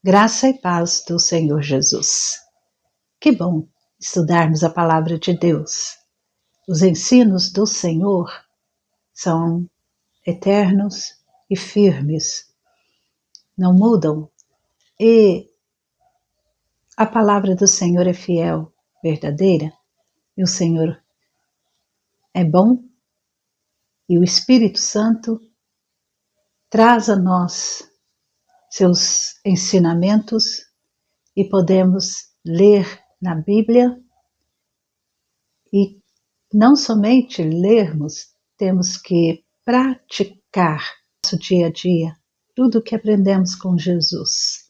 Graça e paz do Senhor Jesus. Que bom estudarmos a palavra de Deus. Os ensinos do Senhor são eternos e firmes, não mudam. E a palavra do Senhor é fiel, verdadeira, e o Senhor é bom, e o Espírito Santo traz a nós seus ensinamentos e podemos ler na Bíblia e não somente lermos, temos que praticar no dia a dia tudo o que aprendemos com Jesus.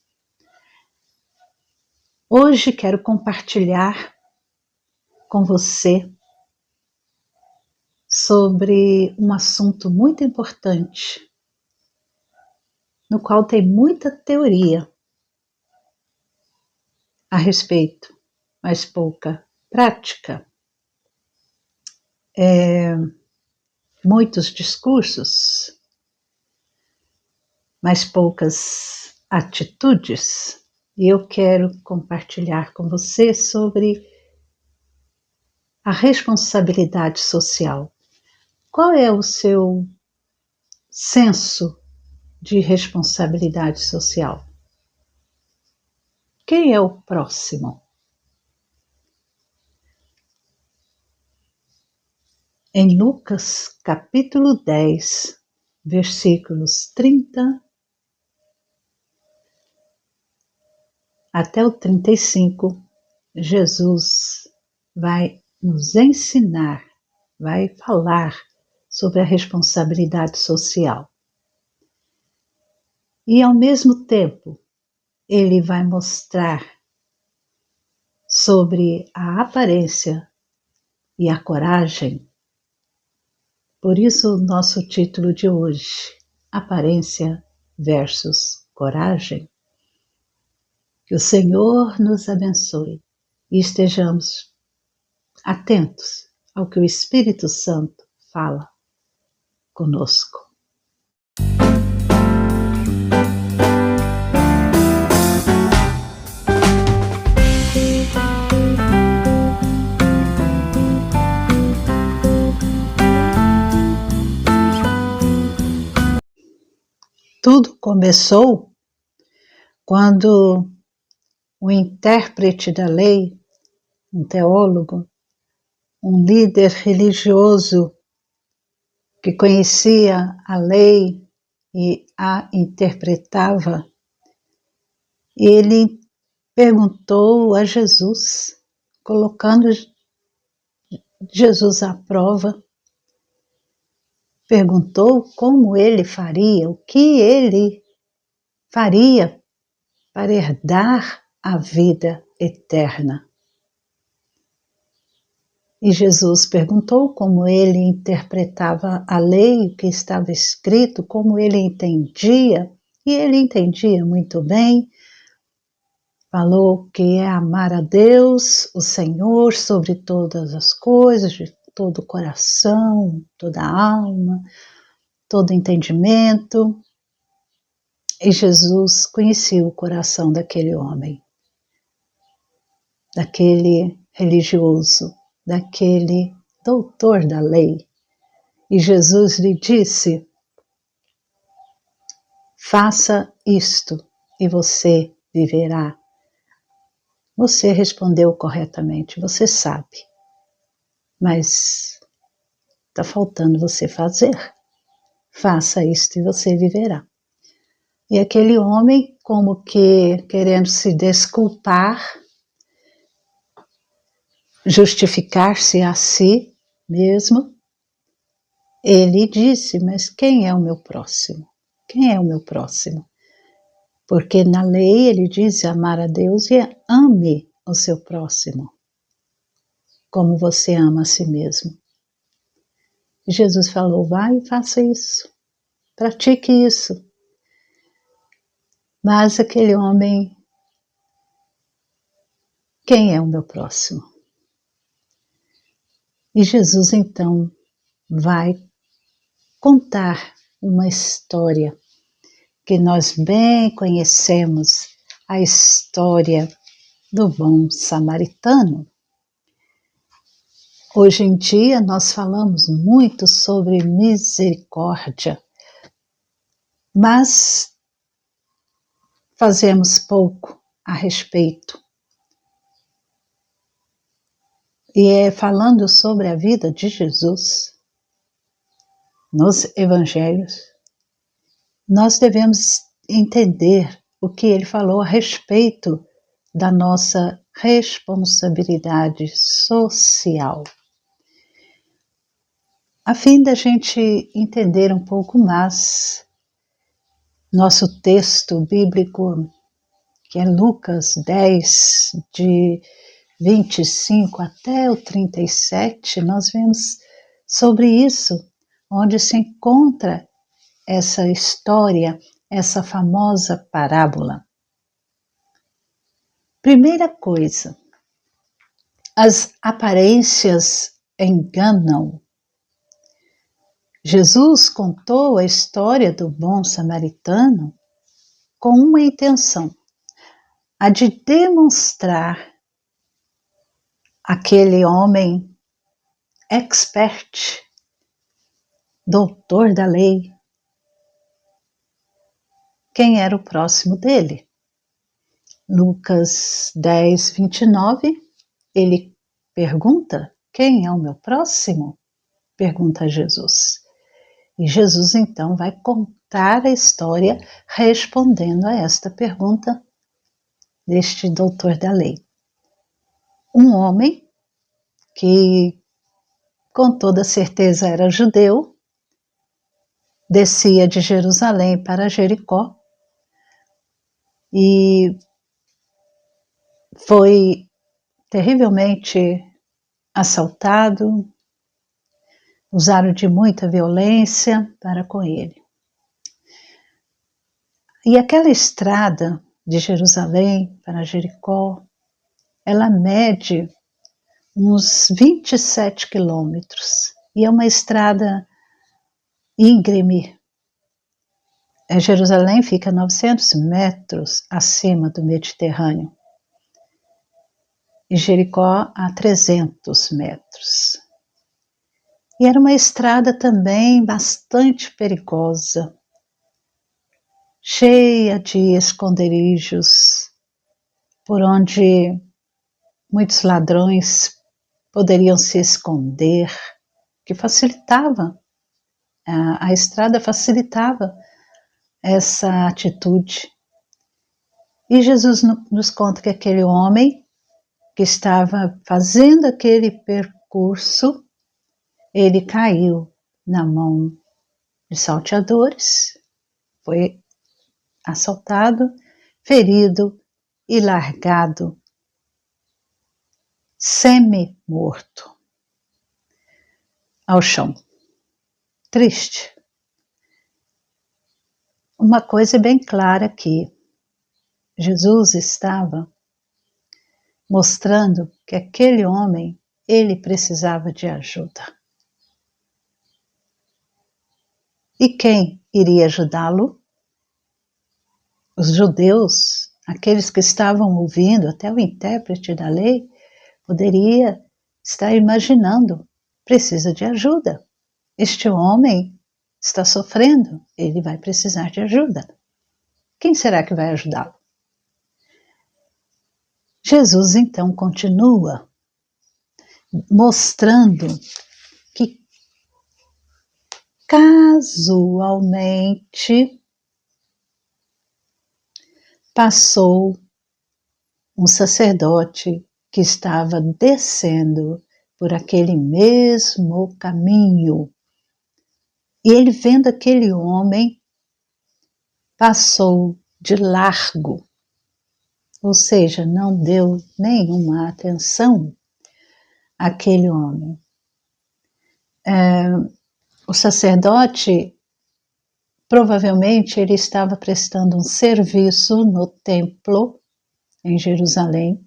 Hoje quero compartilhar com você sobre um assunto muito importante, no qual tem muita teoria a respeito, mas pouca prática. Muitos discursos, mas poucas atitudes. E eu quero compartilhar com você sobre a responsabilidade social. Qual é o seu senso de responsabilidade social? Quem é o próximo? Em Lucas, capítulo 10, versículos 30 até o 35, Jesus vai nos ensinar, vai falar sobre a responsabilidade social. E, ao mesmo tempo, ele vai mostrar sobre a aparência e a coragem. Por isso, o nosso título de hoje, Aparência versus Coragem. Que o Senhor nos abençoe e estejamos atentos ao que o Espírito Santo fala conosco. Tudo começou quando o intérprete da lei, um teólogo, um líder religioso que conhecia a lei e a interpretava, ele perguntou a Jesus, colocando Jesus à prova, perguntou como ele faria, o que ele faria para herdar a vida eterna. E Jesus perguntou como ele interpretava a lei, o que estava escrito, como ele entendia, e ele entendia muito bem. Falou que é amar a Deus, o Senhor, sobre todas as coisas, de todo o coração, toda a alma, todo o entendimento. E Jesus conhecia o coração daquele homem, daquele religioso, daquele doutor da lei. E Jesus lhe disse: faça isto e você viverá. Você respondeu corretamente, você sabe, mas está faltando você fazer. Faça isto e você viverá. E aquele homem, como que querendo se desculpar, justificar-se a si mesmo, ele disse: mas quem é o meu próximo? Quem é o meu próximo? Porque na lei ele diz amar a Deus e ame o seu próximo, como você ama a si mesmo. E Jesus falou: vai e faça isso, pratique isso. Mas aquele homem, quem é o meu próximo? E Jesus então vai contar uma história que nós bem conhecemos a história do bom samaritano. Hoje em dia nós falamos muito sobre misericórdia, mas fazemos pouco a respeito. E é falando sobre a vida de Jesus nos evangelhos, nós devemos entender o que ele falou a respeito da nossa responsabilidade social, a fim da gente entender um pouco mais nosso texto bíblico, que é Lucas 10, de 25 até o 37, nós vemos sobre isso, onde se encontra essa história, essa famosa parábola. Primeira coisa, as aparências enganam. Jesus contou a história do bom samaritano com uma intenção, a de demonstrar aquele homem expert, doutor da lei, quem era o próximo dele. Lucas 10, 29, ele pergunta: quem é o meu próximo? Pergunta Jesus. E Jesus então vai contar a história respondendo a esta pergunta deste doutor da lei. Um homem que com toda certeza era judeu, descia de Jerusalém para Jericó e foi terrivelmente assaltado, usaram de muita violência para com ele. E aquela estrada de Jerusalém para Jericó, ela mede uns 27 quilômetros e é uma estrada íngreme. Jerusalém fica a 900 metros acima do Mediterrâneo e Jericó a 300 metros. E era uma estrada também bastante perigosa, cheia de esconderijos, por onde muitos ladrões poderiam se esconder, que facilitava, a estrada facilitava essa atitude. E Jesus nos conta que aquele homem que estava fazendo aquele percurso, ele caiu na mão de salteadores, foi assaltado, ferido e largado, semi-morto, ao chão. Triste. Uma coisa bem clara aqui, Jesus estava mostrando que aquele homem, ele precisava de ajuda. E quem iria ajudá-lo? Os judeus, aqueles que estavam ouvindo, até o intérprete da lei, poderia estar imaginando, precisa de ajuda. Este homem está sofrendo, ele vai precisar de ajuda. Quem será que vai ajudá-lo? Jesus então continua mostrando que casualmente passou um sacerdote que estava descendo por aquele mesmo caminho. E ele, vendo aquele homem, passou de largo, ou seja, não deu nenhuma atenção àquele homem. O sacerdote, provavelmente, ele estava prestando um serviço no templo em Jerusalém,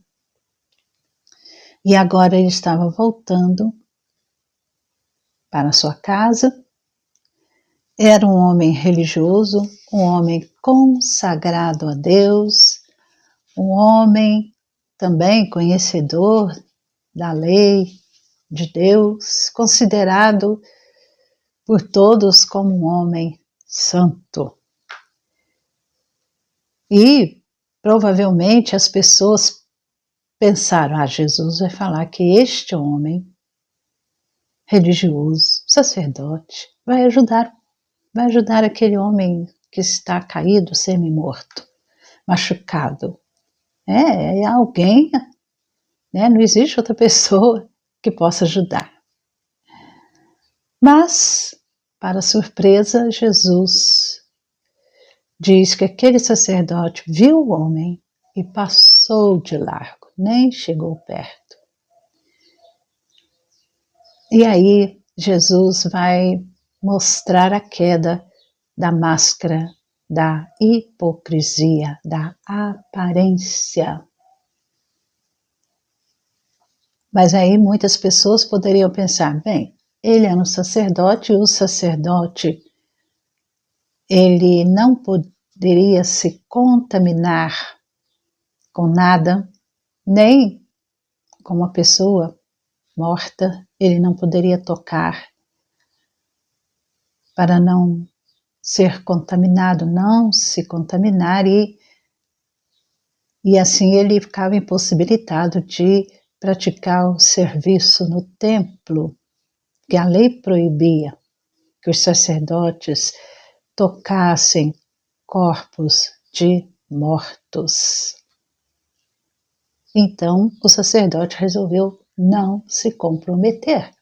e agora ele estava voltando para sua casa. Era um homem religioso, um homem consagrado a Deus, um homem também conhecedor da lei de Deus, considerado por todos como um homem santo. E provavelmente as pessoas pensaram, Jesus vai falar que este homem religioso, sacerdote, vai ajudar aquele homem que está caído, semi-morto, machucado. É alguém, né? Não existe outra pessoa que possa ajudar. Mas, para surpresa, Jesus diz que aquele sacerdote viu o homem e passou de largo, nem chegou perto. E aí Jesus vai mostrar a queda da máscara, da hipocrisia, da aparência. Mas aí muitas pessoas poderiam pensar, bem, ele era um sacerdote e o sacerdote, ele não poderia se contaminar com nada, nem com uma pessoa morta, ele não poderia tocar para não ser contaminado, não se contaminar e assim ele ficava impossibilitado de praticar o serviço no templo, que a lei proibia que os sacerdotes tocassem corpos de mortos. Então o sacerdote resolveu não se comprometer.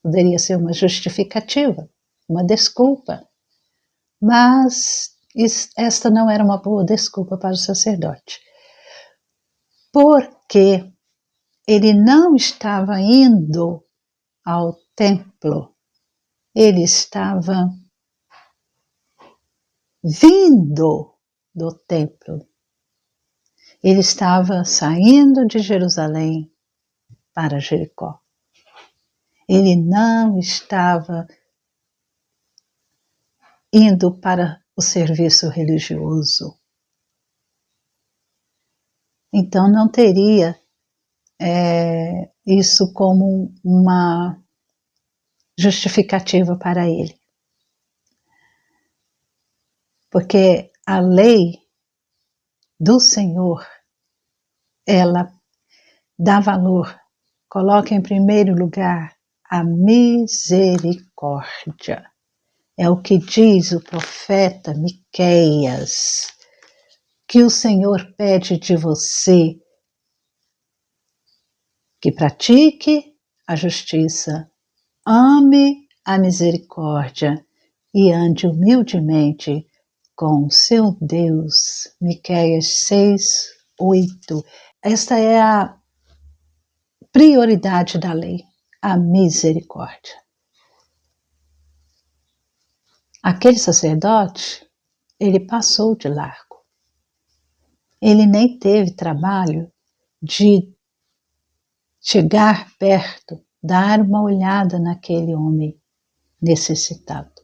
Poderia ser uma justificativa, uma desculpa, mas esta não era uma boa desculpa para o sacerdote, porque ele não estava indo ao templo, ele estava vindo do templo, ele estava saindo de Jerusalém para Jericó. Ele não estava indo para o serviço religioso. Então não teria isso como uma justificativa para ele. Porque a lei do Senhor, ela dá valor, coloca em primeiro lugar a misericórdia. É o que diz o profeta Miqueias, que o Senhor pede de você que pratique a justiça, ame a misericórdia e ande humildemente com seu Deus. Miqueias 6:8. Esta é a prioridade da lei, a misericórdia. Aquele sacerdote, ele passou de largo. Ele nem teve trabalho de chegar perto, dar uma olhada naquele homem necessitado.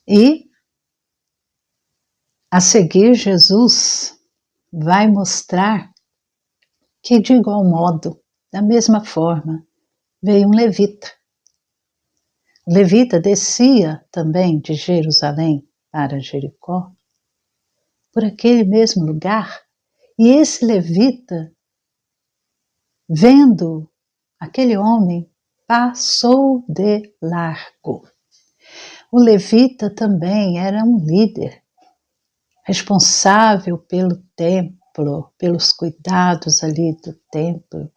E, a seguir, Jesus vai mostrar que, de igual modo, da mesma forma, veio um levita. O levita descia também de Jerusalém para Jericó, por aquele mesmo lugar, e esse levita, vendo aquele homem, passou de largo. O levita também era um líder, responsável pelo templo, pelos cuidados ali do templo,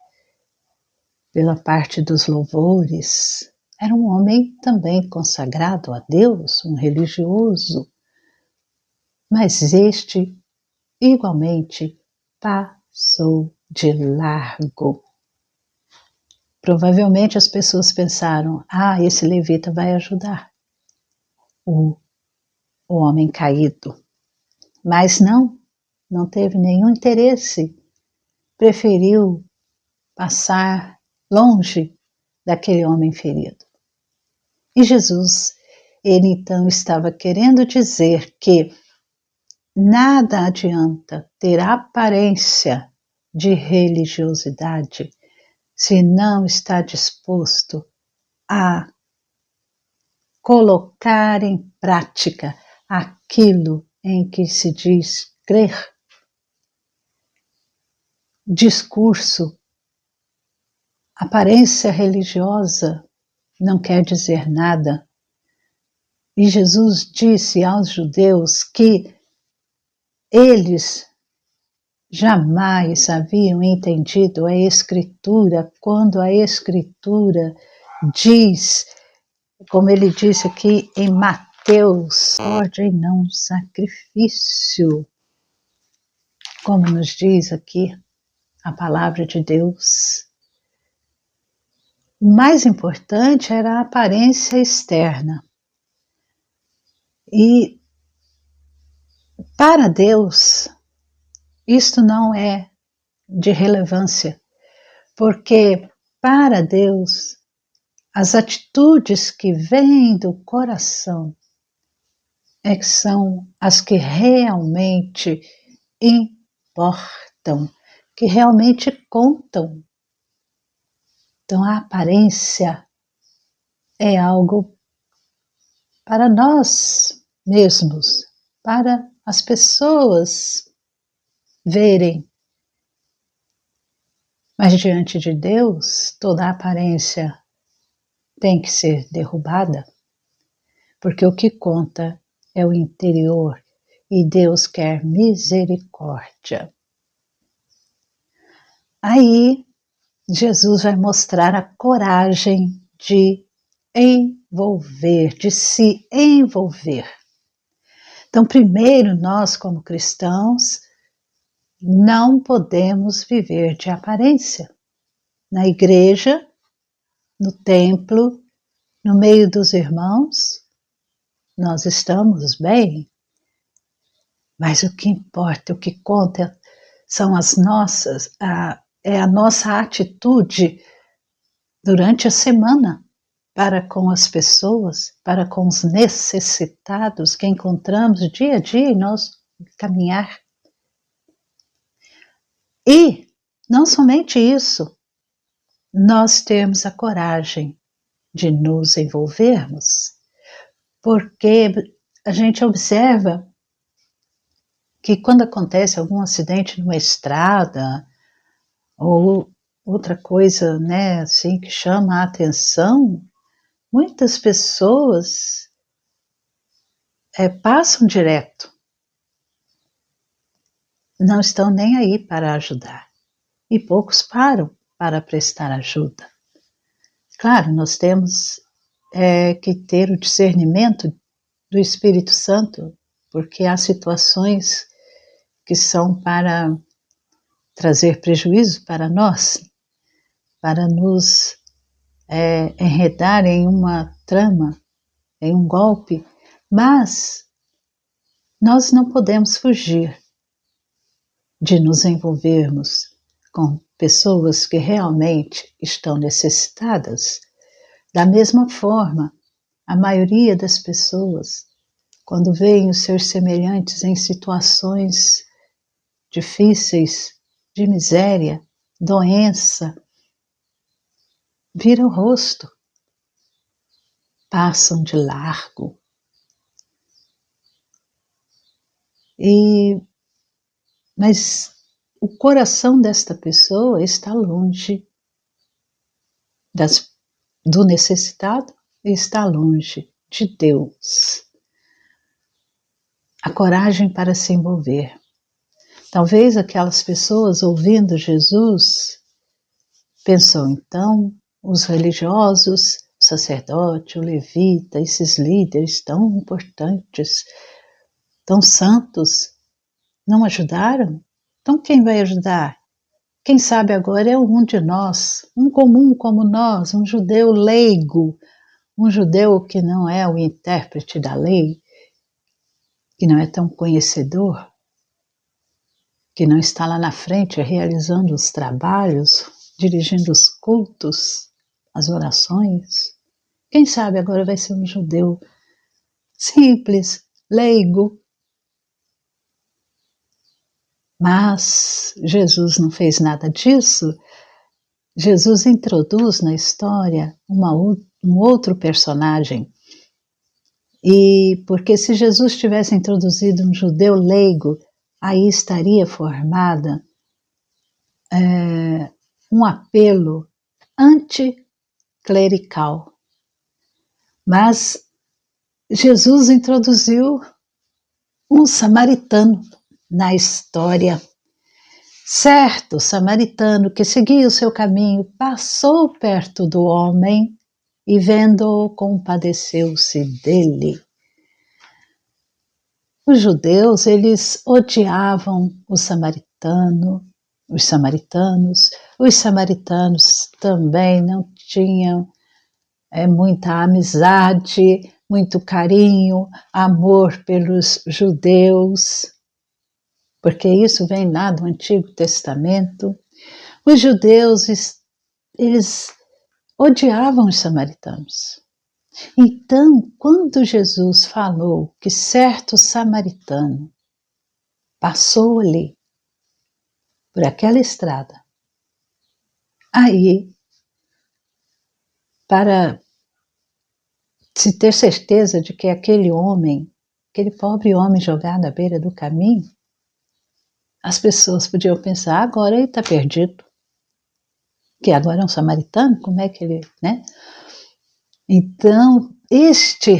pela parte dos louvores. Era um homem também consagrado a Deus, um religioso. Mas este, igualmente, passou de largo. Provavelmente as pessoas pensaram, esse levita vai ajudar o homem caído. Mas não teve nenhum interesse. Preferiu passar longe daquele homem ferido. E Jesus, ele então estava querendo dizer que nada adianta ter aparência de religiosidade se não está disposto a colocar em prática aquilo em que se diz crer. Discurso, aparência religiosa não quer dizer nada. E Jesus disse aos judeus que eles jamais haviam entendido a Escritura quando a Escritura diz, como ele disse aqui em Mateus, ordem não sacrifício, como nos diz aqui a palavra de Deus. O mais importante era a aparência externa. E para Deus, isto não é de relevância, porque para Deus, as atitudes que vêm do coração é que são as que realmente importam, que realmente contam. Então a aparência é algo para nós mesmos, para as pessoas verem. Mas diante de Deus, toda a aparência tem que ser derrubada, porque o que conta é o interior e Deus quer misericórdia. Aí, Jesus vai mostrar a coragem de envolver, de se envolver. Então, primeiro, nós como cristãos, não podemos viver de aparência. Na igreja, no templo, no meio dos irmãos, nós estamos bem, mas o que importa, o que conta são é a nossa atitude durante a semana para com as pessoas, para com os necessitados que encontramos dia a dia em nosso caminhar. E não somente isso, nós temos a coragem de nos envolvermos, porque a gente observa que quando acontece algum acidente numa estrada ou outra coisa, né, assim, que chama a atenção, muitas pessoas passam direto, não estão nem aí para ajudar, e poucos param para prestar ajuda. Claro, nós temos que ter o discernimento do Espírito Santo, porque há situações que são para trazer prejuízo para nós, para nos enredar em uma trama, em um golpe, mas nós não podemos fugir de nos envolvermos com pessoas que realmente estão necessitadas. Da mesma forma, a maioria das pessoas, quando veem os seus semelhantes em situações difíceis, de miséria, doença, viram o rosto, passam de largo. Mas o coração desta pessoa está longe do necessitado e está longe de Deus. A coragem para se envolver. Talvez aquelas pessoas ouvindo Jesus pensam, então, os religiosos, o sacerdote, o levita, esses líderes tão importantes, tão santos, não ajudaram? Então quem vai ajudar? Quem sabe agora é um de nós, um comum como nós, um judeu leigo, um judeu que não é o intérprete da lei, que não é tão conhecedor, que não está lá na frente realizando os trabalhos, dirigindo os cultos, as orações. Quem sabe agora vai ser um judeu simples, leigo, Mas Jesus não fez nada disso. Jesus introduz na história um outro personagem. E porque se Jesus tivesse introduzido um judeu leigo, aí estaria formada um apelo anticlerical. Mas Jesus introduziu um samaritano na história. Certo samaritano que seguia o seu caminho passou perto do homem e, vendo-o, compadeceu-se dele. Os judeus, eles odiavam os samaritanos. Os samaritanos também não tinham muita amizade, muito carinho, amor pelos judeus, porque isso vem lá do Antigo Testamento. Os judeus, eles odiavam os samaritanos. Então, quando Jesus falou que certo samaritano passou ali, por aquela estrada, aí, para se ter certeza de que aquele pobre homem jogado à beira do caminho, as pessoas podiam pensar, agora ele está perdido. Que agora é um samaritano, como é que ele, né? Então, este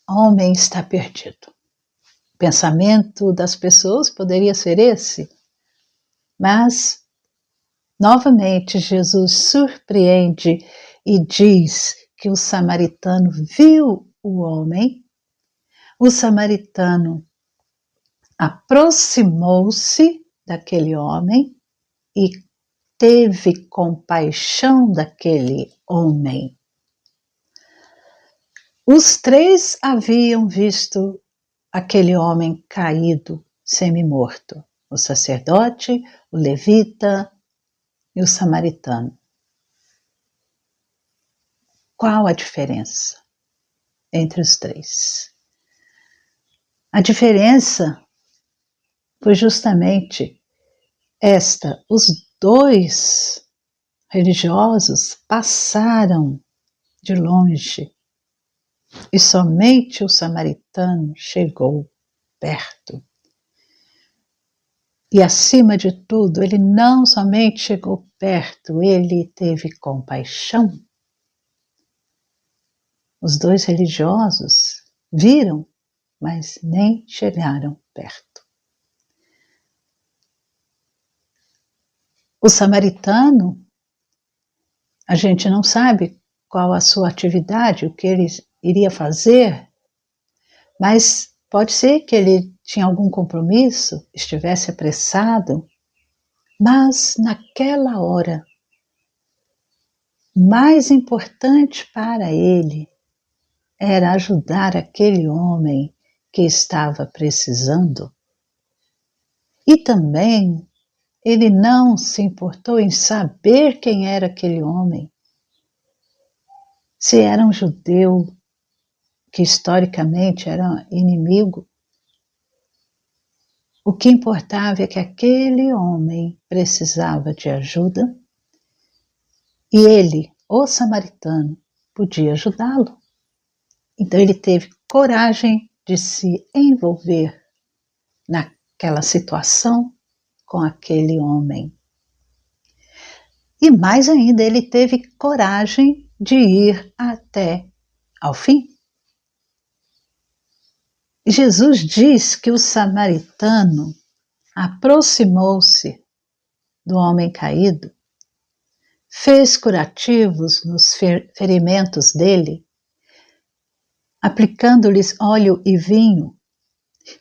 homem está perdido. O pensamento das pessoas poderia ser esse, mas, novamente, Jesus surpreende e diz que o samaritano viu o homem, o samaritano aproximou-se daquele homem e teve compaixão daquele homem. Os três haviam visto aquele homem caído, semi-morto: o sacerdote, o levita e o samaritano. Qual a diferença entre os três? A diferença foi justamente esta: os dois religiosos passaram de longe e somente o samaritano chegou perto. E, acima de tudo, ele não somente chegou perto, ele teve compaixão. Os dois religiosos viram, mas nem chegaram perto. O samaritano, a gente não sabe qual a sua atividade, o que ele iria fazer, mas pode ser que ele tinha algum compromisso, estivesse apressado, mas naquela hora, mais importante para ele era ajudar aquele homem que estava precisando. E também ele não se importou em saber quem era aquele homem. Se era um judeu, que historicamente era inimigo, o que importava é que aquele homem precisava de ajuda e ele, o samaritano, podia ajudá-lo. Então ele teve coragem de se envolver naquela situação com aquele homem. E mais ainda, ele teve coragem de ir até ao fim. Jesus diz que o samaritano aproximou-se do homem caído, fez curativos nos ferimentos dele, aplicando-lhes óleo e vinho.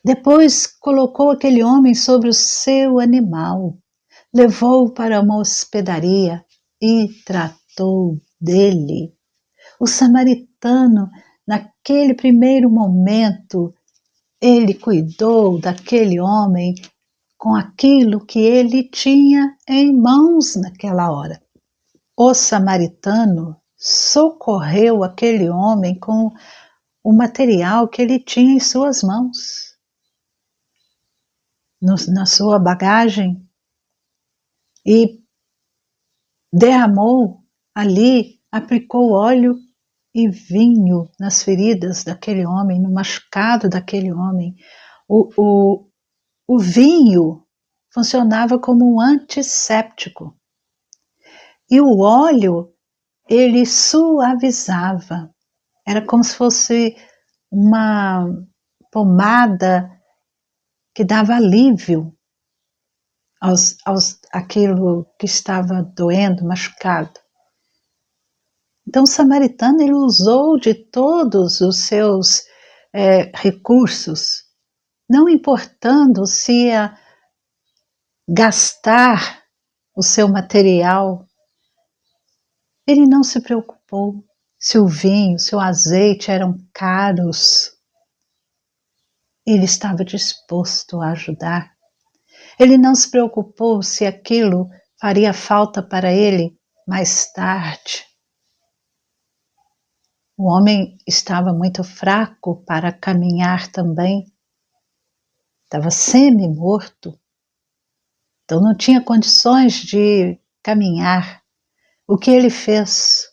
Depois colocou aquele homem sobre o seu animal, levou-o para uma hospedaria e tratou dele. O samaritano, naquele primeiro momento, ele cuidou daquele homem com aquilo que ele tinha em mãos naquela hora. O samaritano socorreu aquele homem com o material que ele tinha em suas mãos. na sua bagagem e derramou ali, aplicou óleo e vinho nas feridas daquele homem, no machucado daquele homem. O vinho funcionava como um antisséptico e o óleo ele suavizava. Era como se fosse uma pomada que dava alívio àquilo que estava doendo, machucado. Então o samaritano ele usou de todos os seus recursos, não importando se ia gastar o seu material. Ele não se preocupou se o vinho, se o azeite eram caros. Ele estava disposto a ajudar. Ele não se preocupou se aquilo faria falta para ele mais tarde. O homem estava muito fraco para caminhar também. Estava semi-morto. Então não tinha condições de caminhar. O que ele fez?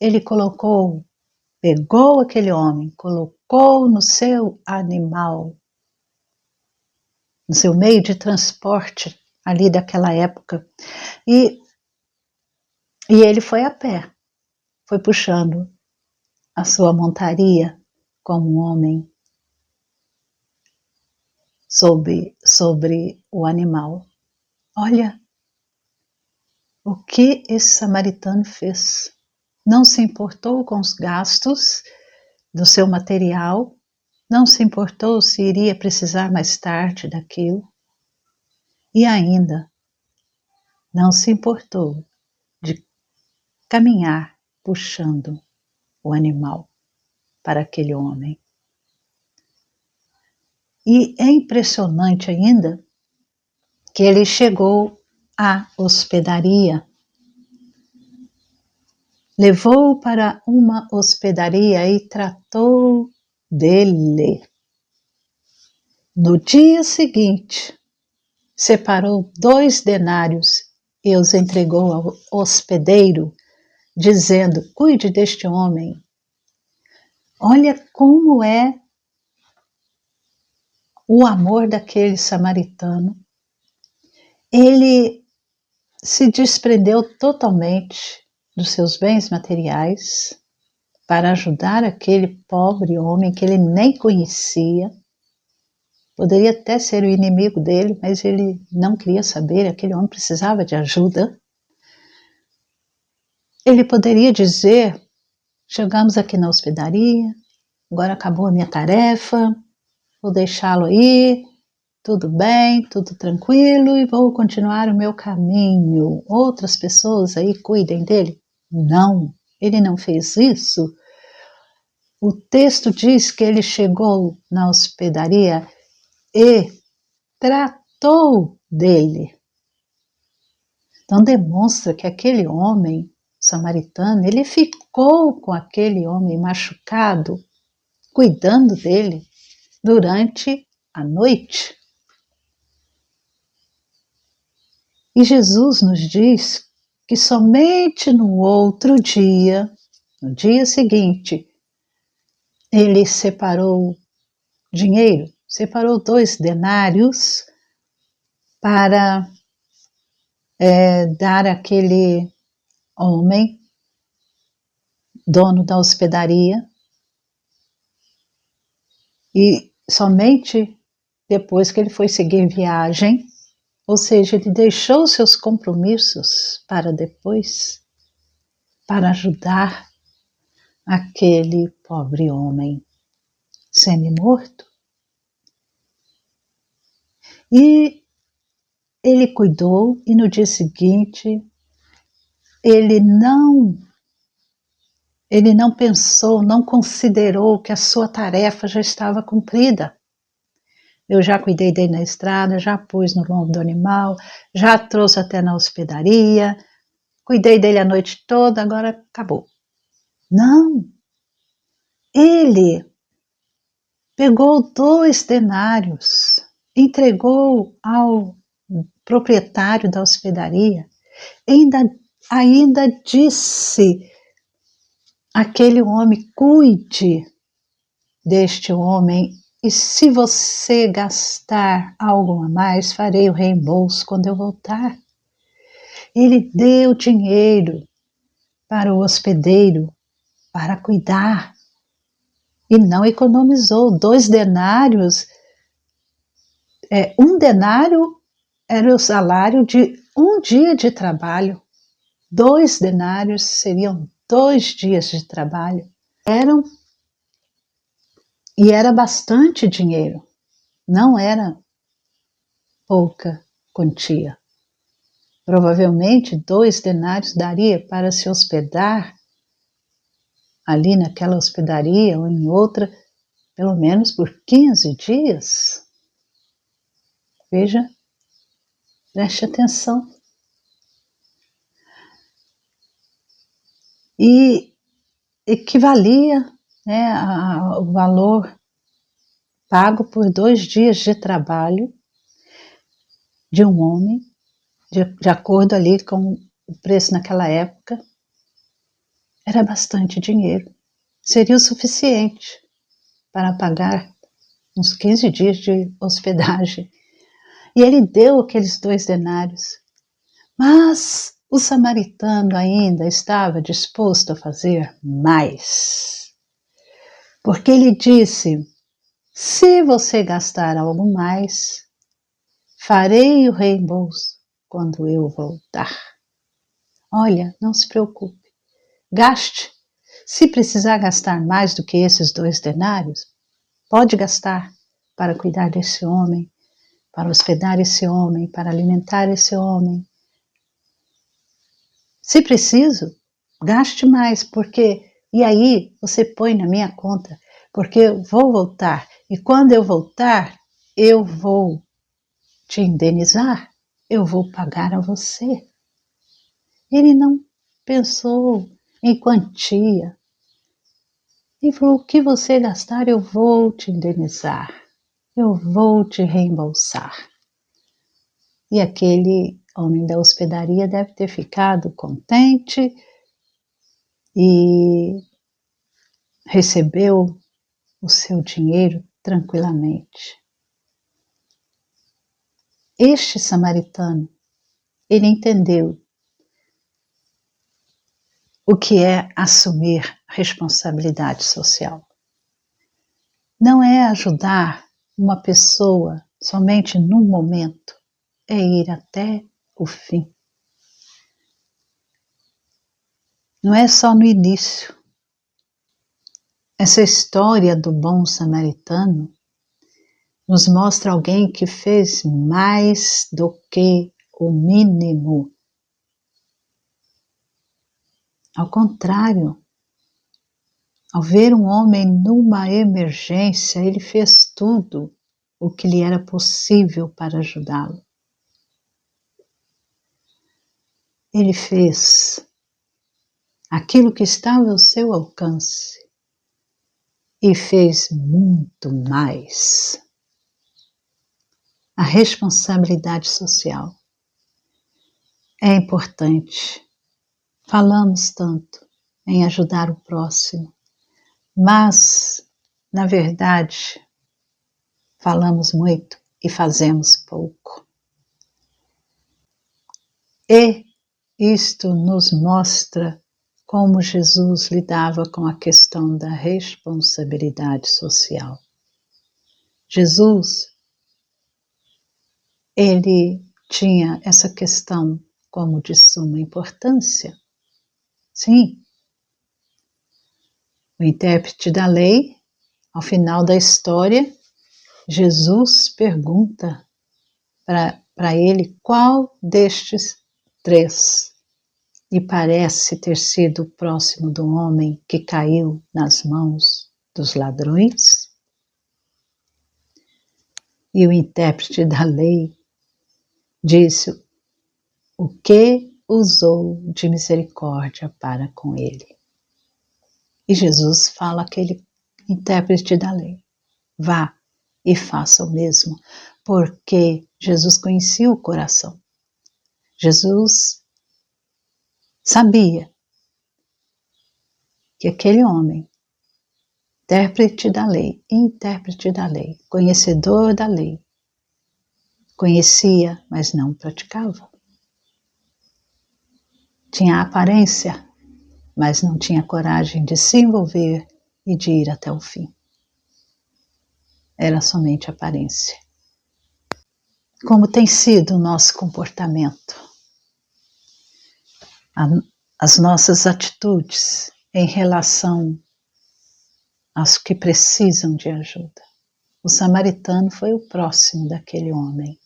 Ele pegou aquele homem, colocou no seu animal, no seu meio de transporte ali daquela época. E ele foi a pé, foi puxando a sua montaria como um homem sobre o animal. Olha o que esse samaritano fez. Não se importou com os gastos do seu material, não se importou se iria precisar mais tarde daquilo, e ainda não se importou de caminhar puxando o animal para aquele homem. E é impressionante ainda que ele chegou à hospedaria. Levou para uma hospedaria e tratou dele. No dia seguinte, separou 2 denários e os entregou ao hospedeiro, dizendo: cuide deste homem. Olha como é o amor daquele samaritano. Ele se desprendeu totalmente dos seus bens materiais para ajudar aquele pobre homem que ele nem conhecia. Poderia até ser o inimigo dele, mas ele não queria saber, aquele homem precisava de ajuda. Ele poderia dizer: chegamos aqui na hospedaria, agora acabou a minha tarefa, vou deixá-lo aí, tudo bem, tudo tranquilo e vou continuar o meu caminho. Outras pessoas aí cuidem dele. Não, ele não fez isso. O texto diz que ele chegou na hospedaria e tratou dele. Então demonstra que aquele homem samaritano, ele ficou com aquele homem machucado, cuidando dele durante a noite. E Jesus nos diz que somente no outro dia, no dia seguinte, ele separou dinheiro, separou 2 denários para dar àquele homem, dono da hospedaria, e somente depois que ele foi seguir viagem, ou seja, ele deixou seus compromissos para depois, para ajudar aquele pobre homem semi-morto. E ele cuidou, e no dia seguinte, ele não pensou, não considerou que a sua tarefa já estava cumprida. Eu já cuidei dele na estrada, já pus no lombo do animal, já trouxe até na hospedaria, cuidei dele a noite toda, agora acabou. Não! Ele pegou 2 denários entregou ao proprietário da hospedaria, ainda disse àquele homem: cuide deste homem, e se você gastar algo a mais, farei o reembolso quando eu voltar. Ele deu dinheiro para o hospedeiro para cuidar e não economizou. 2 denários, 1 denário era o salário de 1 dia de trabalho. 2 denários seriam 2 dias de trabalho. E era bastante dinheiro, não era pouca quantia. Provavelmente 2 denários daria para se hospedar ali naquela hospedaria ou em outra, pelo menos por 15 dias. Veja, preste atenção. E equivalia, né, ao valor pago por 2 dias de trabalho de um homem, de acordo ali com o preço naquela época. Era bastante dinheiro. Seria o suficiente para pagar uns 15 dias de hospedagem. E ele deu aqueles 2 denários. Mas o samaritano ainda estava disposto a fazer mais. Porque ele disse: se você gastar algo mais, farei o reembolso quando eu voltar. Olha, não se preocupe. Gaste. Se precisar gastar mais do que esses 2 denários, pode gastar para cuidar desse homem, para hospedar esse homem, para alimentar esse homem. Se preciso, gaste mais, e aí você põe na minha conta, porque eu vou voltar. E quando eu voltar, eu vou te indenizar, eu vou pagar a você. Ele não pensou em quantia. Ele falou: o que você gastar, eu vou te indenizar, eu vou te reembolsar. E aquele homem da hospedaria deve ter ficado contente e recebeu o seu dinheiro tranquilamente. Este samaritano, ele entendeu o que é assumir responsabilidade social. Não é ajudar uma pessoa somente num momento, é ir até o fim. Não é só no início. Essa história do bom samaritano nos mostra alguém que fez mais do que o mínimo. Ao contrário, ao ver um homem numa emergência, ele fez tudo o que lhe era possível para ajudá-lo. Ele fez aquilo que estava ao seu alcance e fez muito mais. A responsabilidade social é importante. Falamos tanto em ajudar o próximo, mas, na verdade, falamos muito e fazemos pouco. E isto nos mostra como Jesus lidava com a questão da responsabilidade social. Jesus, ele tinha essa questão como de suma importância. Sim, o intérprete da lei, ao final da história, Jesus pergunta para ele qual destes 3 lhe parece ter sido o próximo do homem que caiu nas mãos dos ladrões. E o intérprete da lei disse: o que usou de misericórdia para com ele. E Jesus fala àquele intérprete da lei: vá e faça o mesmo. porque Jesus conhecia o coração. Jesus sabia que aquele homem, intérprete da lei, conhecedor da lei, conhecia, mas não praticava. Tinha aparência, mas não tinha coragem de se envolver e de ir até o fim. Era somente aparência. Como tem sido o nosso comportamento? As nossas atitudes em relação aos que precisam de ajuda. O samaritano foi o próximo daquele homem.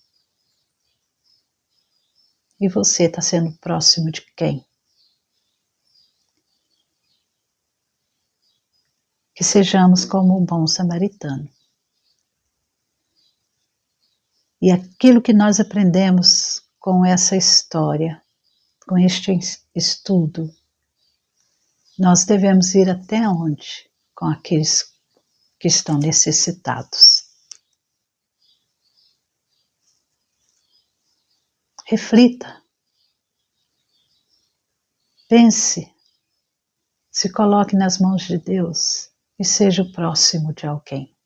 E você está sendo próximo de quem? Que sejamos como o bom samaritano. E aquilo que nós aprendemos com essa história, com este estudo, nós devemos ir até onde? Com aqueles que estão necessitados. Reflita. Pense. Se coloque nas mãos de Deus e seja o próximo de alguém.